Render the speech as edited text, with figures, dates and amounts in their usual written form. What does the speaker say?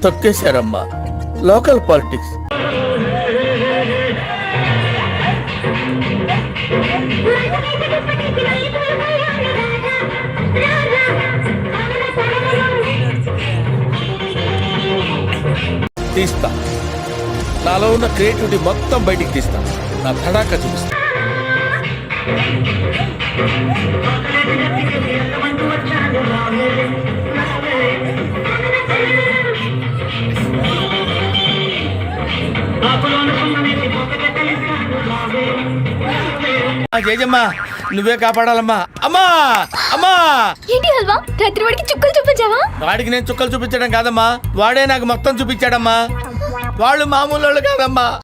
తొక్కేశారమ్మా. Local politics. తీస్తా. నాలో ఉన్న క్రియేటివిటీ మొత్తం బయటికి తీస్తా. నా తడాకా చూపిస్తా. జేజమ్మా నువ్వే కాపాడాలమ్మా. అమ్మా అమ్మా. ఏంటి హల్వా, రాత్రి వాడికి చుక్కలు చూపించావా? వాడికి నేను చుక్కలు చూపించడం కాదమ్మా, వాడే నాకు మొత్తం చూపించాడమ్మా. వాళ్ళు మామూలు వాళ్ళు కాదమ్మా.